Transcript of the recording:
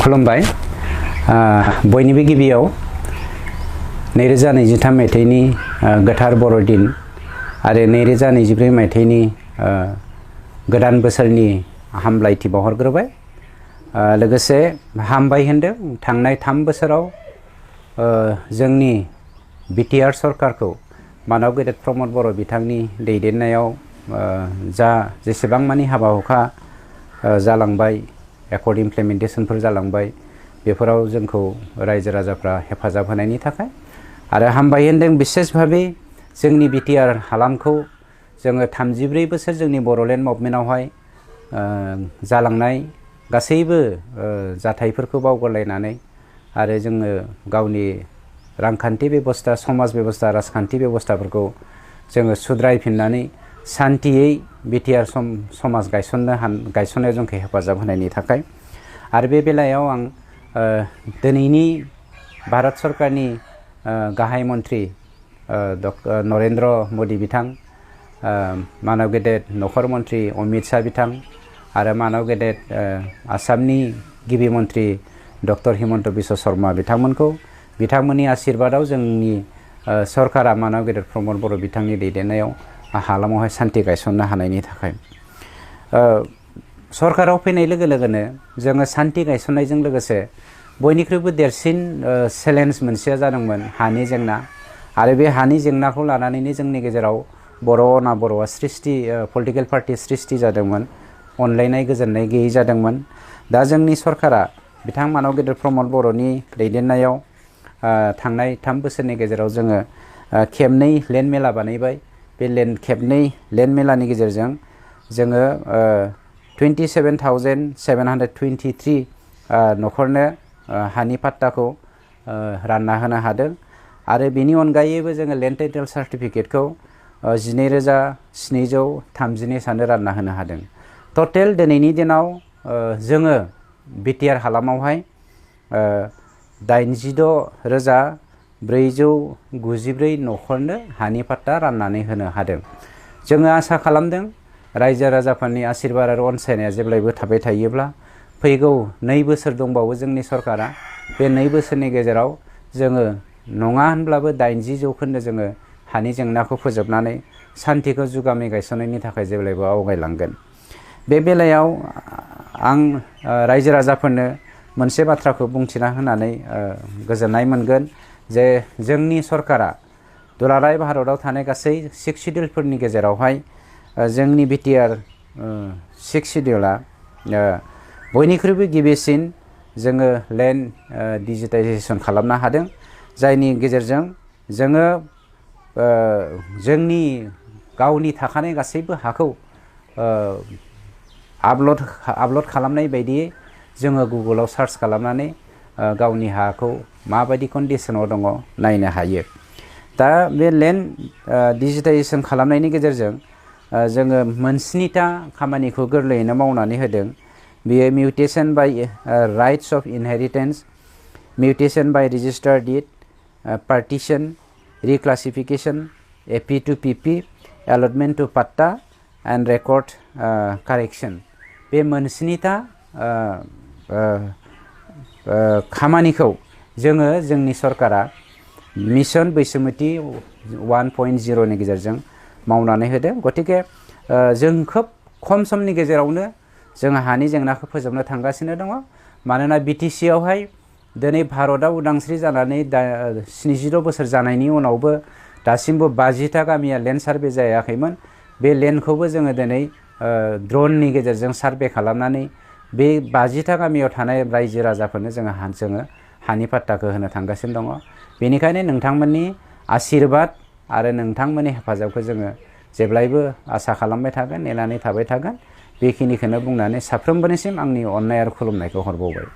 खुलुमबाय बयनिबो गिबियाव 2023 मायथाइनि गोथार बर'दिन आरो 2024 मायथाइनि गोदान बोसोरनि हामलायथि बावहरग्रोबाय लोगोसे हामबाय होनदों थांनाय 3 बोसोराव जोंनि बिटिआर सरकारखौ मानव गेदेर प्रमद बर' बिथांनि दैदेननायाव जेसेबां मानि हाबा हुखा जालांबाय एकर्ड इमप्लिमेन्टेशनफोर जालांबाय बेफोराव जोंखौ रायजो राजाफ्रा हेफाजाब होनायनि थाखाय आरो हामबाय होनदों विशेष भाबे जोंनि बिटिआर हालामखौ जोङो 34 बोसोर जोंनि बर'लेण्ड मुभमेन्टआवहाय जालांनाय गासैबो जाथायफोरखौ बावगारलायनानै आरो जोङो गावनि रांखान्थि बेबस्था समाज बेबस्था राजखान्थि बेबस्थाफोरखौ जोङो सुद्रायफिननानै शान्तियै बिटिआर समाज गायसननायाव जोंखौ हेफाजाब होनायनि थाखाय आरो बे बेलायाव आं दिनैनि भारत सरकारनि गाहाय मन्त्रि डक्टर नरेन्द्र मोदी बिथां मानव गेदेर नखर मन्त्रि अमित शाह बिथां आरो मानव गेदेर आसामनि गिबि मन्त्रि डक्टर हिमन्त बिश्व शर्मा बिथांमोननि आशीर्बादाव जोंनि सरकारा मानव गेदेर प्रमद बर' बिथांनि दैदेननायाव हालामावहाय शान्ति गायसननो हानायनि थाखाय सरकाराव फैनाय लोगो लोगोनो जोङो शान्ति गायसननायजों लोगोसे बयनिख्रुइबो देरसिन चेलेन्ज मोनसेया जादोंमोन हानि जेंना आरो बे हानि जेंनाखौ लानानैनो जोंनि गेजेराव बर' अना बर'आ पलिटिकेल पार्टी सृष्टि जादोंमोन अनलायनाय गोजोननाय गैयै जादोंमोन दा जोंनि सरकारा बिथां मानव गेदेर प्रमद बर'नि दैदेननायाव थांनाय 3 बोसोरनि गेजेराव जोङो खेबनै लेन्ड मेला बानायबाय बे खेबनै लेन्ड मेलानि गेजेरजों जोङो 27,723 नखरनो हानि पाट्टाखौ रानना होनो हादों आरो बेनि अनगायैबो जोङो लेन्ड टाइटेल सार्टिफिकेटखौ 12,732 सानो रानना होनो हादों टटेल दिनैनि दिनाव जोङो बिटिआर हालामावहाय 86,494 नखरनो हानि पाट्टा राननानै होनो हादों जोङो आसा खालामदों रायजो राजाफोरनि आशीर्बाद आरो अनसायनाया जेब्लायबो थाबाय थायोब्ला फैगौ 2 बोसोर दंबावो जोंनि सरकारा बे 2 बोसोरनि गेजेराव जोङो नङा होनब्लाबो 80 जौखोन्दो जोङो हानि जेंनाखौ फोजोबनानै शान्तिखौ जुगामि गायसननायनि थाखाय जेब्लायबो आवगायलांगोन बे बेलायाव आं रायजो राजाफोरनो मोनसे बाथ्राखौ बुंथिना होनानै गोजोननाय मोनगोन जे जोंनि सरकारा दुलाराय भारतआव थानाय गासै 6 शिड्युलफोरनि गेजेरावहाय जोंनि बिटिआर 6 शिड्युला बयनिख्रुइबो गिबिसिन जोङो लेन्ड डिजिटाइजेसन खालामनो हादों जायनि गेजेरजों जोङो जोंनि गावनि थाखानाय गासैबो हाखौ आपल'ड खालामनाय बायदियै जोङो गुगोलाव सार्च खालामनानै गावनि हाखौ माबायदि कन्डिशनाव दङ नायनो हायो दा बे लेन्ड डिजिटाइजेसन खालामनायनि गेजेरजों जोङो 7टा खामानिखौ गोरलैयैनो मावनानै होदों बेयो mutation by rights of inheritance mutation by registered deed partition reclassification AP to PP allotment to patta and record correction बे 7टा खामानिखौ जोङो जोंनि सरकारा मिशन बैसोमुथि 1.0 नि गेजेरजों मावनानै होदों गतिके जों खोब खम समनि गेजेरावनो जोङो हानि जेंनाखौ फोजोबनो थांगासिनो दङ मानोना बिटिसि आवहाय दिनै भारतआव उदांस्रि जानानै 76 बोसोर जानायनि उनावबो दासिमबो 50टा गामिया लेन्ड सार्भे जायाखैमोन बे लेन्डखौबो जोङो दिनै ड्रननि गेजेरजों सार्भे खालामनानै बे 50टा गामियाव थानाय रायजो राजाफोरनो जोङो हानि पाट्टाखौ होनो थांगासिनो दङ बेनिखायनो नोंथांमोननि आशीर्बाद आरो नोंथांमोननि हेफाजाबखौ जोङो जेब्लायबो आसा खालामबाय थागोन नेनानै थाबाय थागोन बेखिनिखौनो बुंनानै साफ्रोमबोनिसिम आंनि अननाय आरो खुलुमनायखौ हरबावबाय।